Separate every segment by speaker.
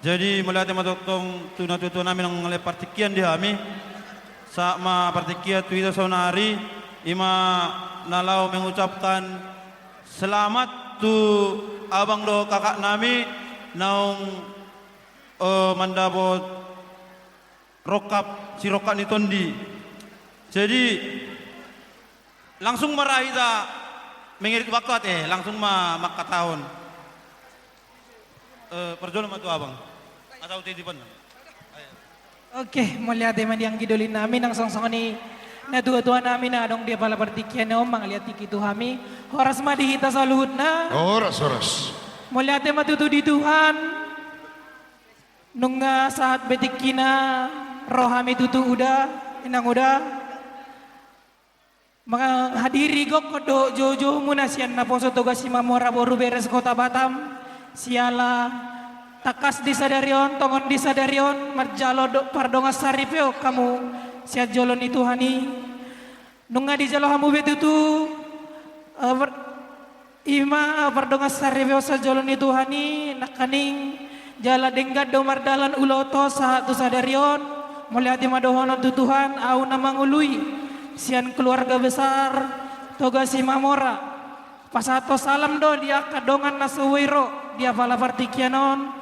Speaker 1: Jadi melihat matutong tuna namin ang ngalay partikian di kami sa ma partikia tu ito sonari ima nalaw mengucapkan selamat tu abang do kakak nami naung mandapot rokap si rokap ni tondi. Jadi langsung marahida mengirit waktu langsung makatahon. Perjuangan matu abang. Atau titipan.
Speaker 2: Oke, mulia teman yang gidolin namin ang songsong ni na dua-dua namin na adong dia pala partikyan no mangliat itu kami. Horas madihita sa luhut na.
Speaker 3: Oras.
Speaker 2: Mulia teman tutu di Tuhan. Nung saat betikina rohami tutu udah inang udah. Mga hadiri gok kodo jojo munasian na poso toga si Mamora boru beres kota Batam. Siala takas disadarion tongon disadarion marjalo pardonga saripeo kamu siat jolon itu hani nunga di jalo hamu betutu ima pardonga saripeo sa jolon itu hani nakaning jala denggat do mardalan uloto saat tu sadarion melihat madohono tu Tuhan au namangului sian keluarga besar toga si Mamora pasato salam do dia kadongan nasuwiro dia pala partikianon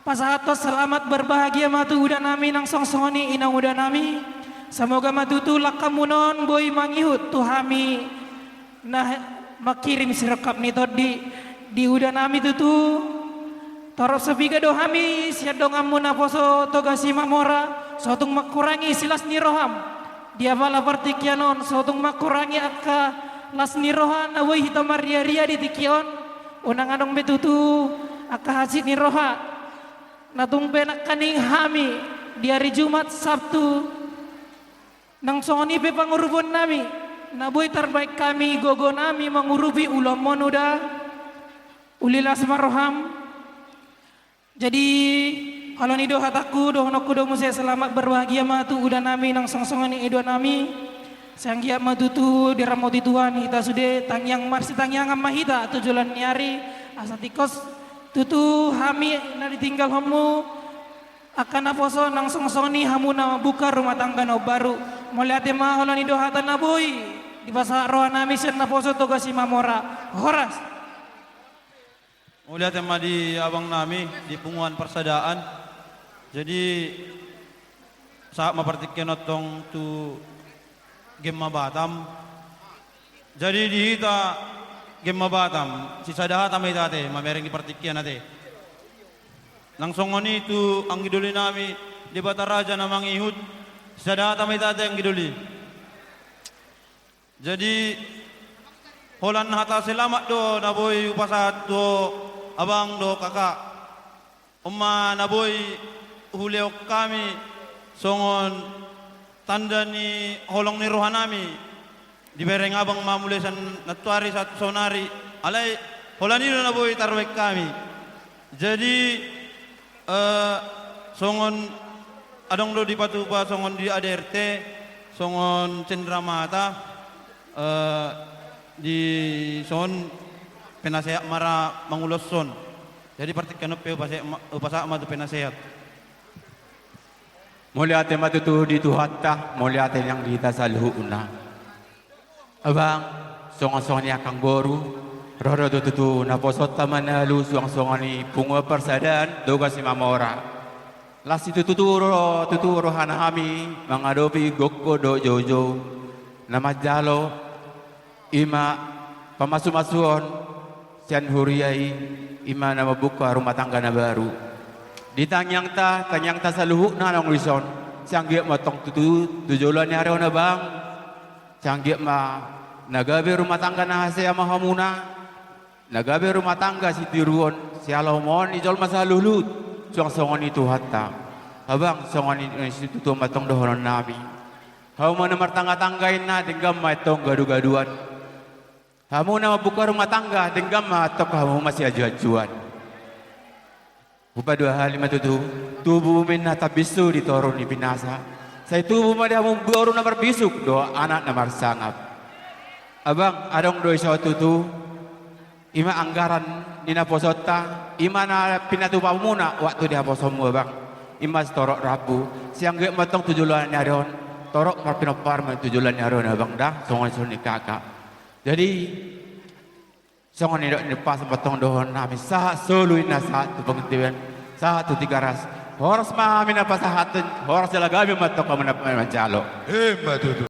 Speaker 2: pasato selamat berbahagia matu udah nami nang songsongoni inang udah nami semoga matutu lakamunon boy mangihut tuhami nah makirim sirekap nito di udah nami tutu torop sepiga dohami siat dongamu naposo toga si Mamora sotung makurangi silas niroham dia pala partikianon sotung makurangi akka las nirohan awai hitamar ria di tikion unang anong betutu akahasit ni roha natung penak kaning hami di hari Jumat Sabtu nang songoni pe pangurupon nami naboy terbaik kami gogo nami mengurupi ulam monuda ulilas maroham jadi kalau ni doa hataku doa noku doa musya selamat berbahagia matu udah nami nang songsongani edua nami sanggiap matutu diramoti Tuhan kita sudah tangyang marsi tangyang mahita tujulan nyari asatikos tutu hami na ditinggal hamu akan aposo nang songsoni hamu na buka rumah tangga no baru melihat ma holani dohata na boy di pasar roha nami sen naposo toga si Mamora horas
Speaker 1: melihat ma di abang nami di punguan persadaan jadi saat mapartikyan otong tu game Batam. Jadi di hita game Batam, si sadaha tamay tate, mamereng di partikyan nate. Langsung ngoni itu ang giduli nami di Bataraja na mangihut, si sadaha tamay tate ang giduli. Jadi holan hata selamat do naboy upasat do abang do kakak. Umma naboy huliok kami songon tanda ni holong ni rohanami di bereng abang mamulesan natuari satu sonari alai holani na boy tarwek kami jadi songon adong do di patupa songon di ADRT songon Cendramata di son penasehat mara mangulos son jadi partikan upe upasa matu penasehat
Speaker 4: muliate matutu di tuhatta muliate yang dita salhu una abang songon-songon ni akang boru roro tutu naposot taman lu songon-songon ni pungo persadan doga si Mamora lasi tuturo hanahami mangadopi gokko do jojo nama jalo ima pamasu-masuon sian huriai ima nama buka rumah tangga na baru ditanyang ta sa luhuk na nang rison sanggiap matong tujulan ni araw na bang sanggiap ma nagabi rumah tangga na hasaya mahamuna nagabi rumah tangga si tiruon si alahumon ijol masa lulut songon itu hatta abang songon instituto matong dohonon nabi hau mana martangga-tanggain na denggam matong gadu-gaduan hamu na mabuka rumah tangga denggam matok hamu masih aju-ajuan Upa dua hal lima tubuh minna tabisu ditorun di binasa. Saya tubuh mada mumboru namar bisuk doa anak namar sangap. Abang adong doi sawa tutu ima anggaran ninaposota imana pinatupa muna waktu dia poso mo bang imas torok rabu siang ge matong tujulan nyaron torok marpinopar ma tujulan nyaron bang dah songon suni kakak jadi songon ni pas matong dohon nami sa soluin na sa tu pengtian sa tu tiga ras horas ma mina pasahatun horas jalagabi matong ka manap mancalo
Speaker 3: Matutu.